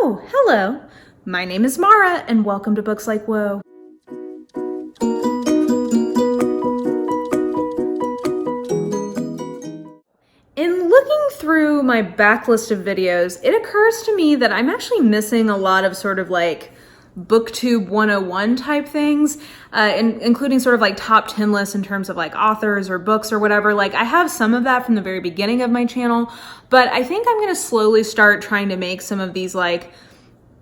Oh, hello. My name is Mara, and welcome to Books Like Whoa. In looking through my backlist of videos, it occurs to me that I'm actually missing a lot of sort of like BookTube 101 type things, including sort of like top 10 lists in terms of like authors or books or whatever. Like I have some of that from the very beginning of my channel, but I think I'm going to slowly start trying to make some of these like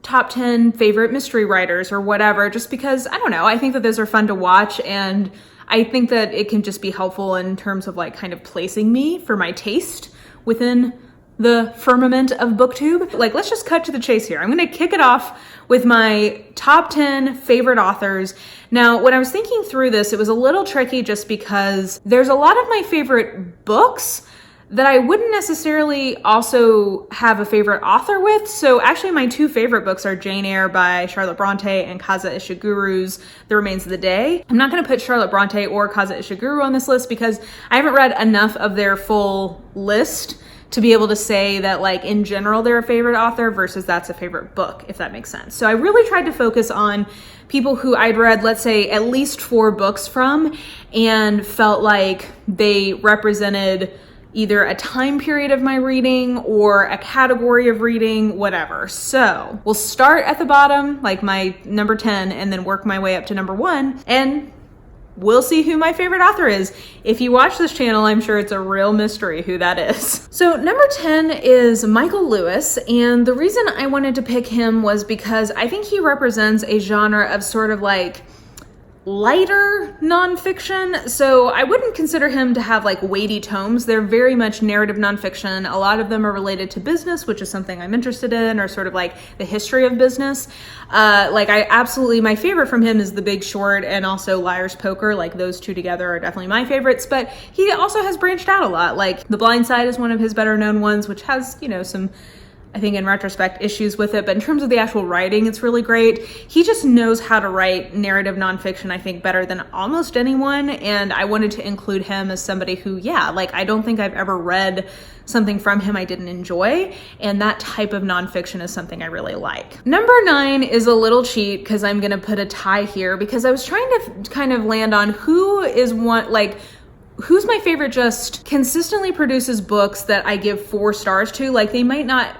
top 10 favorite mystery writers or whatever, just because, I don't know, I think that those are fun to watch, and I think that it can just be helpful in terms of like kind of placing me for my taste within the firmament of BookTube. Like, let's just cut to the chase here. I'm going to kick it off with my top 10 favorite authors. Now, when I was thinking through this, it was a little tricky just because there's a lot of my favorite books that I wouldn't necessarily also have a favorite author with. So actually my two favorite books are Jane Eyre by Charlotte Bronte and Kazuo Ishiguro's The Remains of the Day. I'm not going to put Charlotte Bronte or Kazuo Ishiguro on this list because I haven't read enough of their full list to be able to say that like in general they're a favorite author versus that's a favorite book, if that makes sense. So I really tried to focus on people who I'd read, let's say, at least 4 books from and felt like they represented either a time period of my reading or a category of reading, whatever. So we'll start at the bottom, like my number 10, and then work my way up to number 1, and we'll see who my favorite author is. If you watch this channel, I'm sure it's a real mystery who that is. So number 10 is Michael Lewis, and the reason I wanted to pick him was because I think he represents a genre of sort of like lighter nonfiction. So I wouldn't consider him to have like weighty tomes. They're very much narrative nonfiction. A lot of them are related to business, which is something I'm interested in, or sort of like the history of business. My favorite from him is The Big Short and also Liar's Poker. Like those two together are definitely my favorites, but he also has branched out a lot. Like The Blind Side is one of his better known ones, which has, you know, some, I think in retrospect, issues with it, but in terms of the actual writing, it's really great. He just knows how to write narrative nonfiction, I think, better than almost anyone, and I wanted to include him as somebody who, yeah, like I don't think I've ever read something from him I didn't enjoy, and that type of nonfiction is something I really like. Number 9 is a little cheat because I'm gonna put a tie here because I was trying to kind of land on who is one, like, who's my favorite just consistently produces books that I give 4 stars to. Like they might not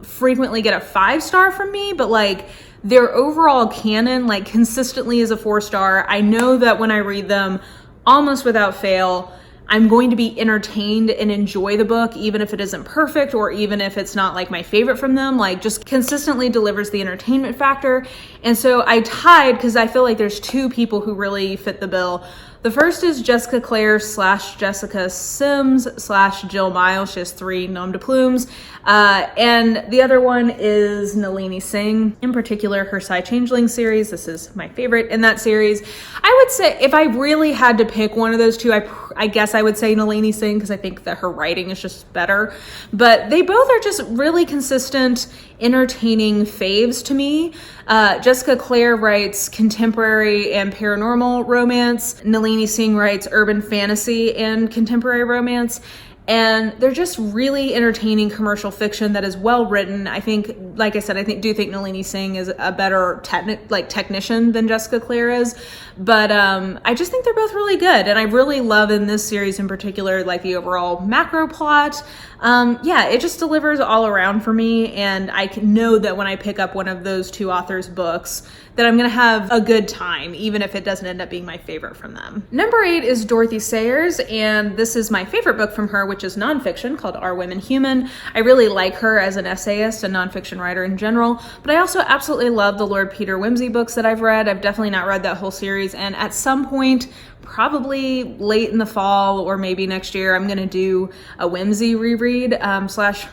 frequently get a 5-star from me, but like their overall canon like consistently is a 4-star. I know that when I read them, almost without fail, I'm going to be entertained and enjoy the book, even if it isn't perfect or even if it's not like my favorite from them, like just consistently delivers the entertainment factor. And so I tied because I feel like there's 2 people who really fit the bill. The first is Jessica Clare / Jessica Sims / Jill Myles. She has 3 nom de plumes. And the other one is Nalini Singh, in particular her Psy Changeling series. This is my favorite in that series. I would say if I really had to pick one of those 2, I guess I would say Nalini Singh because I think that her writing is just better. But they both are just really consistent, entertaining faves to me. Jessica Clare writes contemporary and paranormal romance. Nalini Singh writes urban fantasy and contemporary romance. And they're just really entertaining commercial fiction that is well written. I think, like I said, do think Nalini Singh is a better technician than Jessica Clare is. But I just think they're both really good. And I really love in this series in particular, like the overall macro plot. It just delivers all around for me. And I can know that when I pick up one of those 2 authors' books, that I'm going to have a good time, even if it doesn't end up being my favorite from them. Number 8 is Dorothy Sayers, and this is my favorite book from her, which is nonfiction, called Are Women Human? I really like her as an essayist and nonfiction writer in general, but I also absolutely love the Lord Peter Wimsey books that I've read. I've definitely not read that whole series, and at some point, probably late in the fall or maybe next year, I'm going to do a Wimsey reread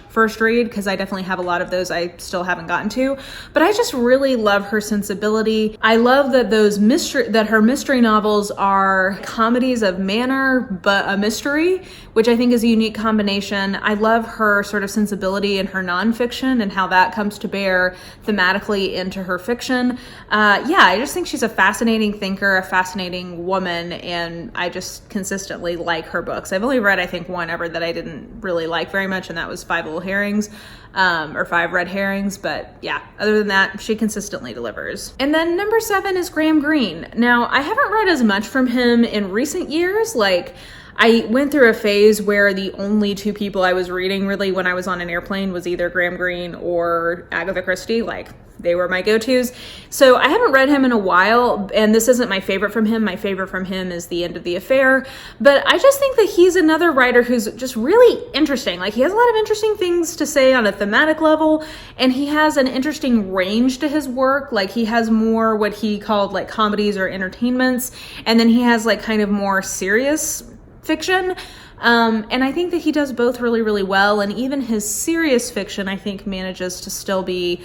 / first read because I definitely have a lot of those I still haven't gotten to. But I just really love her sensibility. I love that her mystery novels are comedies of manner but a mystery, which I think is a unique combination. I love her sort of sensibility in her nonfiction and how that comes to bear thematically into her fiction. I just think she's a fascinating thinker, a fascinating woman, and I just consistently like her books. I've only read, I think, one ever that I didn't really like very much, and that was Five Little Herrings, or Five Red Herrings, but yeah, other than that, she consistently delivers. And then number 7 is Graham Greene. Now, I haven't read as much from him in recent years. Like, I went through a phase where the only 2 people I was reading really when I was on an airplane was either Graham Greene or Agatha Christie. Like, they were my go-tos. So I haven't read him in a while, and this isn't my favorite from him. My favorite from him is The End of the Affair. But I just think that he's another writer who's just really interesting. Like, he has a lot of interesting things to say on a thematic level, and he has an interesting range to his work. Like, he has more what he called like comedies or entertainments, and then he has like kind of more serious fiction. And I think that he does both really, really well. And even his serious fiction, I think, manages to still be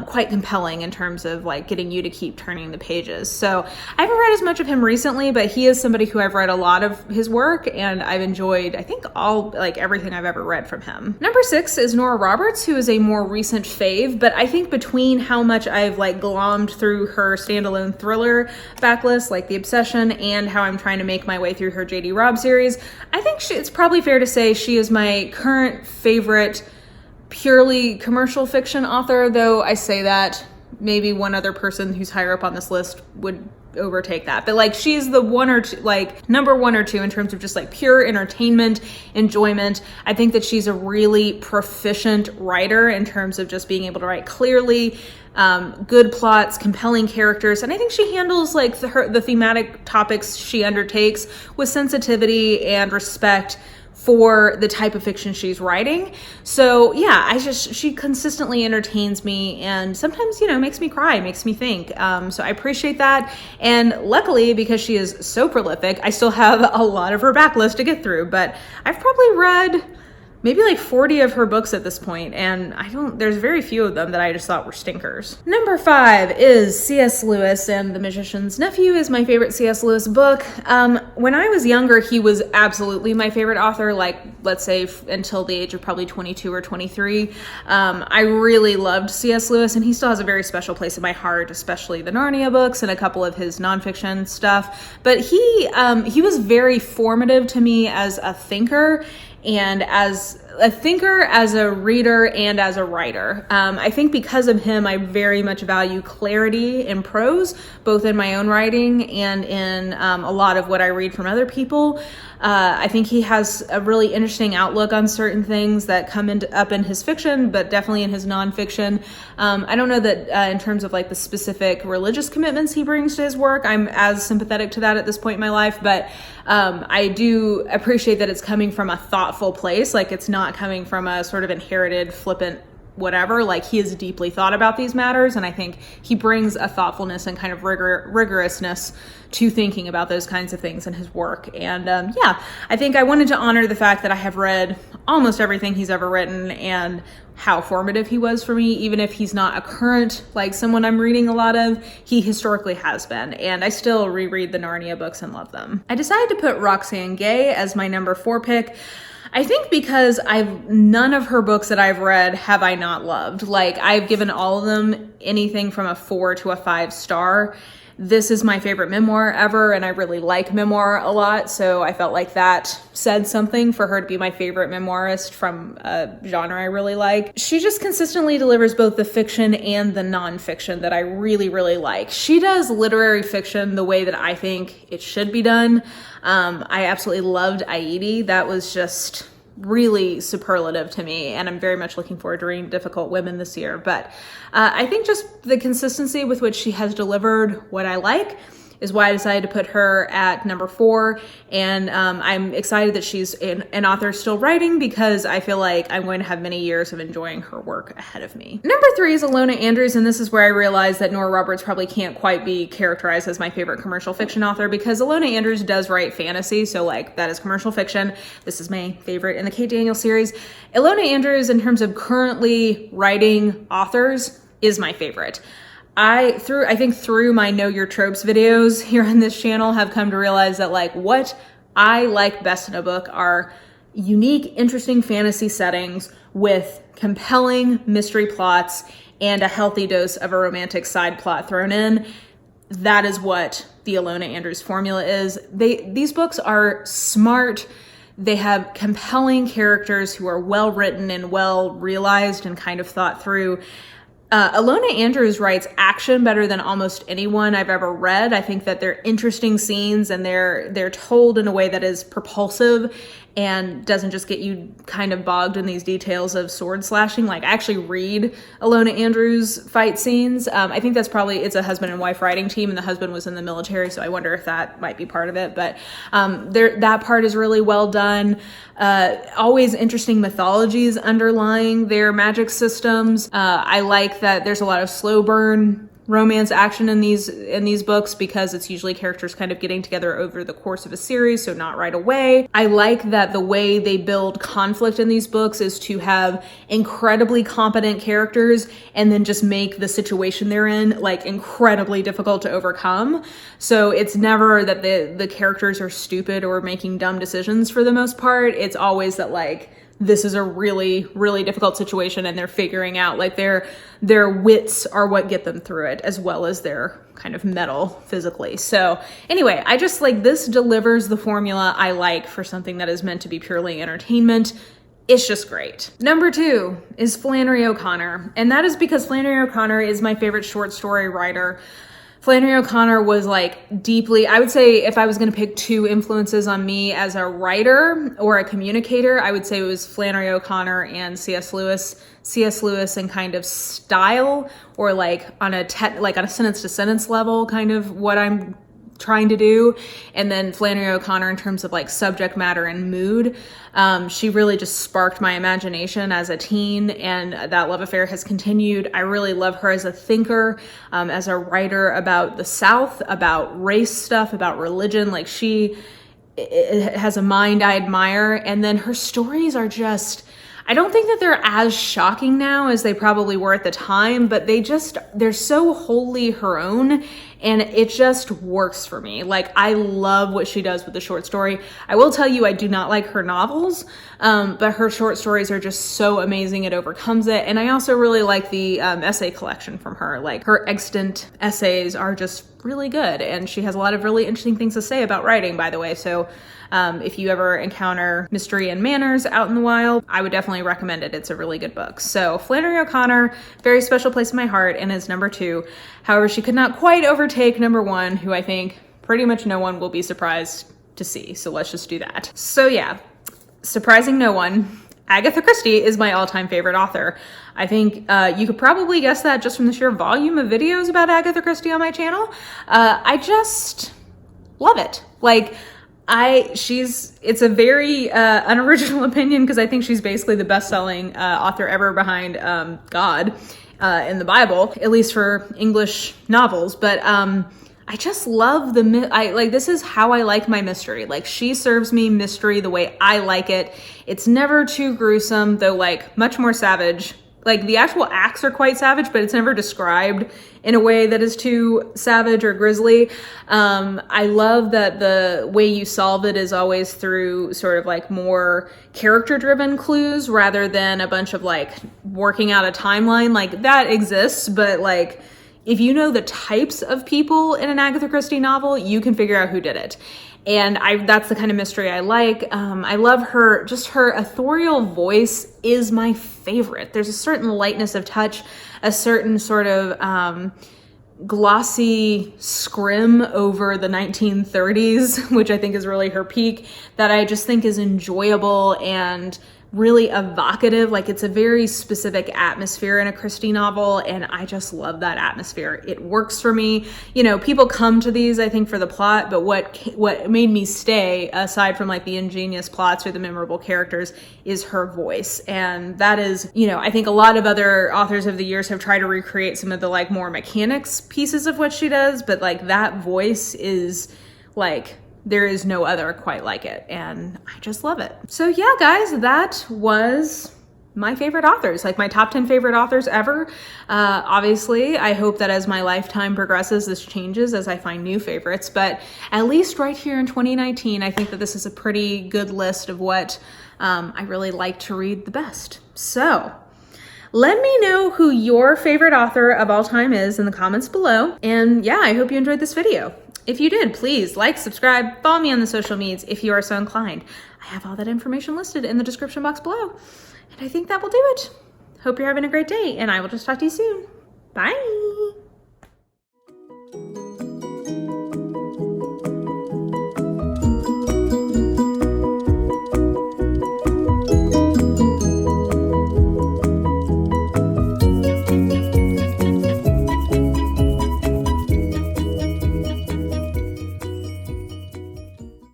quite compelling in terms of like getting you to keep turning the pages. So I haven't read as much of him recently, but he is somebody who I've read a lot of his work, and I've enjoyed, I think, everything I've ever read from him. Number 6 is Nora Roberts, who is a more recent fave, but I think between how much I've like glommed through her standalone thriller backlist, like The Obsession, and how I'm trying to make my way through her J.D. Robb series, I think it's probably fair to say she is my current favorite purely commercial fiction author, though I say that maybe one other person who's higher up on this list would overtake that. But like, she's the one or two, like number 1 or 2 in terms of just like pure entertainment, enjoyment. I think that she's a really proficient writer in terms of just being able to write clearly, good plots, compelling characters. And I think she handles like the thematic topics she undertakes with sensitivity and respect for the type of fiction she's writing. So yeah, she consistently entertains me, and sometimes, makes me cry, makes me think. So I appreciate that. And luckily, because she is so prolific, I still have a lot of her backlist to get through, but I've probably read maybe like 40 of her books at this point, and there's very few of them that I just thought were stinkers. Number 5 is C.S. Lewis, and The Magician's Nephew is my favorite C.S. Lewis book. When I was younger, he was absolutely my favorite author, like, let's say until the age of probably 22 or 23. I really loved C.S. Lewis, and he still has a very special place in my heart, especially the Narnia books and a couple of his nonfiction stuff. But he was very formative to me as a thinker, and as a reader, and as a writer. I think because of him, I very much value clarity in prose, both in my own writing and in a lot of what I read from other people. I think he has a really interesting outlook on certain things that come up in his fiction, but definitely in his nonfiction. I don't know that in terms of like the specific religious commitments he brings to his work, I'm as sympathetic to that at this point in my life, but I do appreciate that it's coming from a thoughtful place. Like, it's not coming from a sort of inherited, flippant whatever. Like, he has deeply thought about these matters, and I think he brings a thoughtfulness and kind of rigorousness to thinking about those kinds of things in his work. And yeah, I think I wanted to honor the fact that I have read almost everything he's ever written, and how formative he was for me. Even if he's not a current, like, someone I'm reading a lot of, he historically has been, and I still reread the Narnia books and love them. I decided to put Roxane Gay as my number 4 pick. I think because none of her books that I've read have I not loved. Like, I've given all of them anything from a 4 to a 5 star. This is my favorite memoir ever, and I really like memoir a lot, so I felt like that said something for her to be my favorite memoirist from a genre I really like. She just consistently delivers both the fiction and the nonfiction that I really, really like. She does literary fiction the way that I think it should be done. I absolutely loved Aidi. That was just really superlative to me, and I'm very much looking forward to reading Difficult Women this year. But I think just the consistency with which she has delivered what I like is why I decided to put her at number 4. And I'm excited that she's an author still writing, because I feel like I'm going to have many years of enjoying her work ahead of me. Number 3 is Ilona Andrews, and this is where I realized that Nora Roberts probably can't quite be characterized as my favorite commercial fiction author, because Ilona Andrews does write fantasy, so like that is commercial fiction. This is my favorite in the Kate Daniels series. Ilona Andrews, in terms of currently writing authors, is my favorite. I think through my Know Your Tropes videos here on this channel, have come to realize that like what I like best in a book are unique, interesting fantasy settings with compelling mystery plots and a healthy dose of a romantic side plot thrown in. that is what the Ilona Andrews formula is. These books are smart. They have compelling characters who are well written and well realized and kind of thought through. Ilona Andrews writes action better than almost anyone I've ever read. I think that they're interesting scenes and they're told in a way that is propulsive and doesn't just get you kind of bogged in these details of sword slashing. Like, I actually read Ilona Andrews fight scenes. I think that's probably, it's a husband and wife writing team, and the husband was in the military, so I wonder if that might be part of it. But that part is really well done. Always interesting mythologies underlying their magic systems. I like that there's a lot of slow burn romance action in these books, because it's usually characters kind of getting together over the course of a series, so not right away. I like that the way they build conflict in these books is to have incredibly competent characters and then just make the situation they're in like incredibly difficult to overcome. So it's never that the characters are stupid or making dumb decisions for the most part. It's always that like, this is a really, really difficult situation and they're figuring out, like, their wits are what get them through it, as well as their kind of mettle physically. So anyway, I just like, this delivers the formula I like for something that is meant to be purely entertainment. It's just great. Number 2 is Flannery O'Connor. And that is because Flannery O'Connor is my favorite short story writer. Flannery O'Connor was like deeply, I would say if I was going to pick 2 influences on me as a writer or a communicator, I would say it was Flannery O'Connor and C.S. Lewis. C.S. Lewis in kind of style, or like on a sentence to sentence level, kind of what I'm trying to do. And then Flannery O'Connor in terms of like subject matter and mood. She really just sparked my imagination as a teen, and that love affair has continued. I really love her as a thinker, as a writer about the South, about race stuff, about religion. Like, she has a mind I admire. And then her stories are just, I don't think that they're as shocking now as they probably were at the time, but they're so wholly her own, and it just works for me. Like, I love what she does with the short story. I will tell you, I do not like her novels, but her short stories are just so amazing, it overcomes it. And I also really like the essay collection from her. Like, her extant essays are just really good, and she has a lot of really interesting things to say about writing, by the way. So if you ever encounter Mystery and Manners out in the wild, I would definitely recommend it. It's a really good book. So Flannery O'Connor, very special place in my heart, and is number 2. However, she could not quite overtake number 1, who I think pretty much no one will be surprised to see. So let's just do that. So yeah, surprising no one, Agatha Christie is my all-time favorite author. I think you could probably guess that just from the sheer volume of videos about Agatha Christie on my channel. I just love it. Like, it's a very unoriginal opinion, because I think she's basically the best-selling author ever behind God in the Bible, at least for English novels. But I just love this is how I like my mystery. Like, she serves me mystery the way I like it. It's never too gruesome, though, like, much more savage. Like, the actual acts are quite savage, but it's never described in a way that is too savage or grisly. I love that the way you solve it is always through sort of like more character-driven clues rather than a bunch of like working out a timeline. Like, that exists, but like, if you know the types of people in an Agatha Christie novel, you can figure out who did it. And that's the kind of mystery I like. I love her ethereal voice is my favorite. There's a certain lightness of touch, a certain sort of glossy scrim over the 1930s, which I think is really her peak, that I just think is enjoyable and really evocative. Like, it's a very specific atmosphere in a Christie novel, and I just love that atmosphere. It works for me. You know, people come to these, I think, for the plot, but what made me stay, aside from like the ingenious plots or the memorable characters, is her voice. And that is, you know, I think a lot of other authors of the years have tried to recreate some of the like more mechanics pieces of what she does, but like, that voice is like, there is no other quite like it, and I just love it. So yeah, guys, that was my favorite authors, like my top 10 favorite authors ever. Obviously, I hope that as my lifetime progresses, this changes as I find new favorites, but at least right here in 2019, I think that this is a pretty good list of what I really like to read the best. So Let me know who your favorite author of all time is in the comments below. And yeah, I hope you enjoyed this video. If you did, please like, subscribe, follow me on the social medias if you are so inclined. I have all that information listed in the description box below. And I think that will do it. Hope you're having a great day, and I will just talk to you soon. Bye.